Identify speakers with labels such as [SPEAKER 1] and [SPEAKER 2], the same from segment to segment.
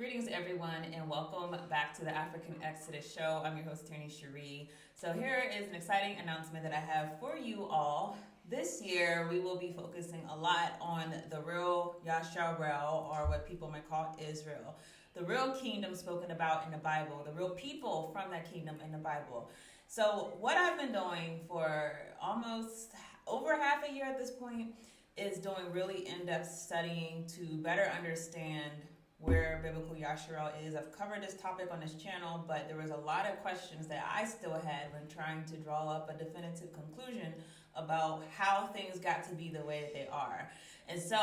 [SPEAKER 1] Greetings, everyone, and welcome back to the AfrikanExodus show. I'm your host, Tierney Cherie. So here is an exciting announcement that I have for you all. This year, we will be focusing a lot on the real Yasharel, or what people might call Israel. The real kingdom spoken about in the Bible, the real people from that kingdom in the Bible. So what I've been doing for almost over half a year at this point is doing really in-depth studying to better understand where biblical Yasharel is. I've covered this topic on this channel, but there was a lot of questions that I still had when trying to draw up a definitive conclusion about how things got to be the way that they are. And so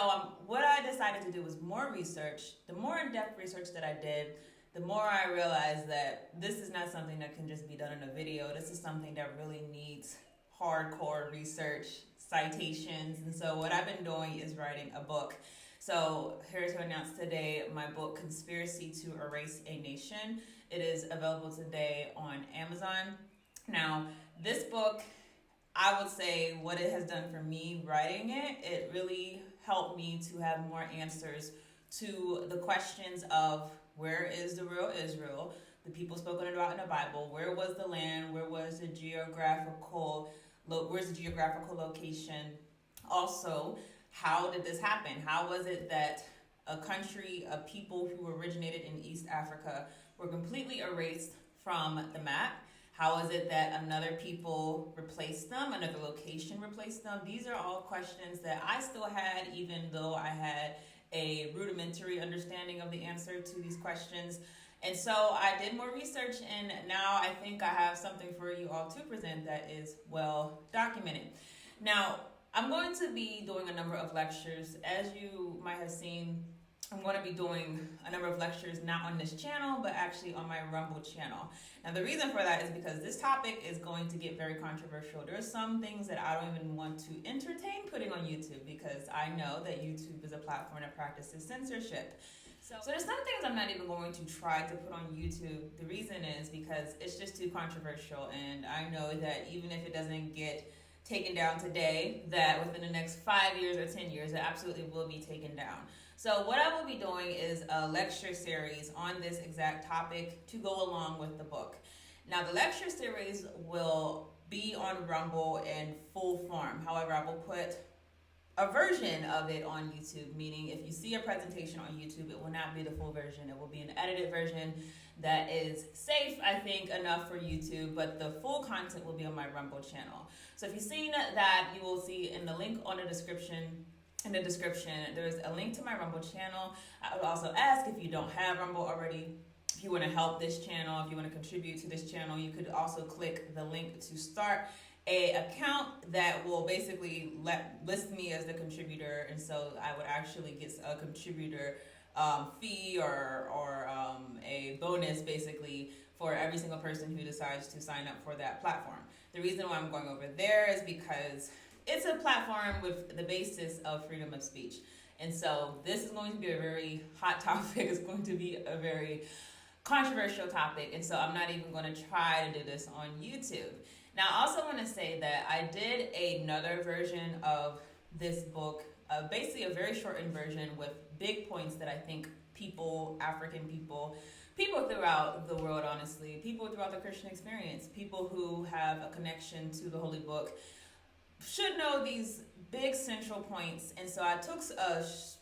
[SPEAKER 1] what I decided to do was more research. The more in-depth research that I did, the more I realized that this is not something that can just be done in a video. This is something that really needs hardcore research, citations. And so what I've been doing is writing a book. So here to announce today my book, Conspiracy to Erase a Nation. It is available today on Amazon. Now, this book, I would say what it has done for me writing it, it really helped me to have more answers to the questions of where is the real Israel, the people spoken about in the Bible, where was the land, where's the geographical location, also, how did this happen? How was it that a country of people who originated in East Africa were completely erased from the map? How is it that another people replaced them, another location replaced them? These are all questions that I still had, even though I had a rudimentary understanding of the answer to these questions. And so I did more research, and now I think I have something for you all to present that is well documented. Now, I'm going to be doing a number of lectures. As you might have seen, I'm going to be doing a number of lectures not on this channel, but actually on my Rumble channel. Now, the reason for that is because this topic is going to get very controversial. There are some things that I don't even want to entertain putting on YouTube because I know that YouTube is a platform that practices censorship. So there's some things I'm not even going to try to put on YouTube. The reason is because it's just too controversial, and I know that even if it doesn't get taken down today, that within the next 5 years or 10 years, it absolutely will be taken down. So what I will be doing is a lecture series on this exact topic to go along with the book. Now, the lecture series will be on Rumble in full form. However, I will put a version of it on YouTube, meaning if you see a presentation on YouTube, it will not be the full version. It will be an edited version that is safe, I think, enough for YouTube, but the full content will be on my Rumble channel. So if you've seen that, you will see in the link on the description, there's a link to my Rumble channel. I would also ask, if you don't have Rumble already, if you want to help this channel, if you want to contribute to this channel, you could also click the link to start a account that will basically list me as the contributor, and so I would actually get a contributor fee or a bonus basically for every single person who decides to sign up for that platform. The reason why I'm going over there is because it's a platform with the basis of freedom of speech, and so this is going to be a very hot topic. It's going to be a very controversial topic, and so I'm not even going to try to do this on YouTube. Now, I also want to say that I did another version of this book, basically a very shortened version with big points that I think people, African people throughout the world, honestly, people throughout the Christian experience, people who have a connection to the Holy Book should know these big central points. And so I took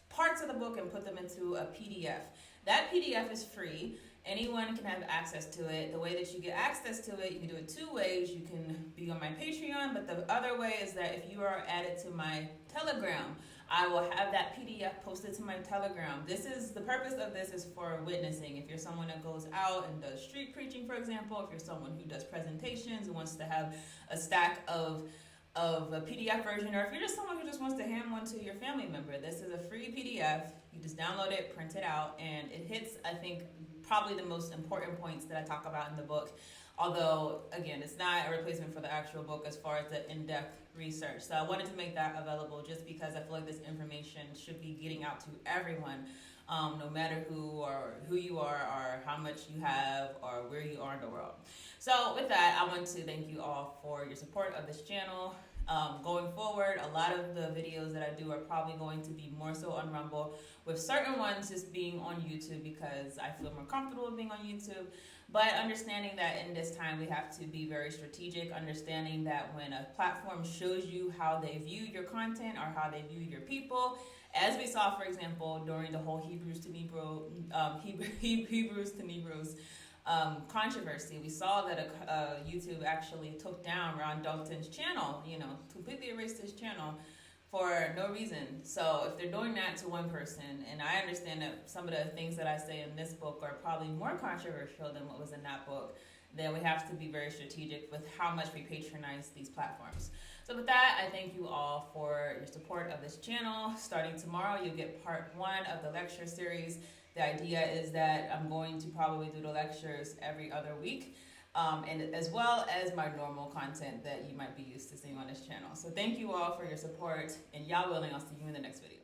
[SPEAKER 1] parts of the book and put them into a PDF. That PDF is free. Anyone can have access to it. The way that you get access to it, you can do it two ways. You can be on my Patreon, but the other way is that if you are added to my Telegram, I will have that PDF posted to my Telegram. The purpose of this is for witnessing. If you're someone that goes out and does street preaching, for example, if you're someone who does presentations and wants to have a stack of a PDF version, or if you're just someone who just wants to hand one to your family member, this is a free PDF. You just download it, print it out, and it hits, I think, probably the most important points that I talk about in the book. Although, again, it's not a replacement for the actual book as far as the in-depth research. So I wanted to make that available just because I feel like this information should be getting out to everyone, no matter who you are or how much you have or where you are in the world. So with that, I want to thank you all for your support of this channel. Going forward, a lot of the videos that I do are probably going to be more so on Rumble, with certain ones just being on YouTube because I feel more comfortable being on YouTube. But understanding that in this time we have to be very strategic, understanding that when a platform shows you how they view your content or how they view your people, as we saw, for example, during the whole Hebrews to Negroes controversy, we saw that YouTube actually took down Ron Dalton's channel, completely erased his channel for no reason. So if they're doing that to one person, and I understand that some of the things that I say in this book are probably more controversial than what was in that book, then we have to be very strategic with how much we patronize these platforms. So with that, I thank you all for your support of this channel. Starting tomorrow, you'll get part 1 of the lecture series. The idea is that I'm going to probably do the lectures every other week, and as well as my normal content that you might be used to seeing on this channel. So thank you all for your support, and Yah willing, I'll see you in the next video.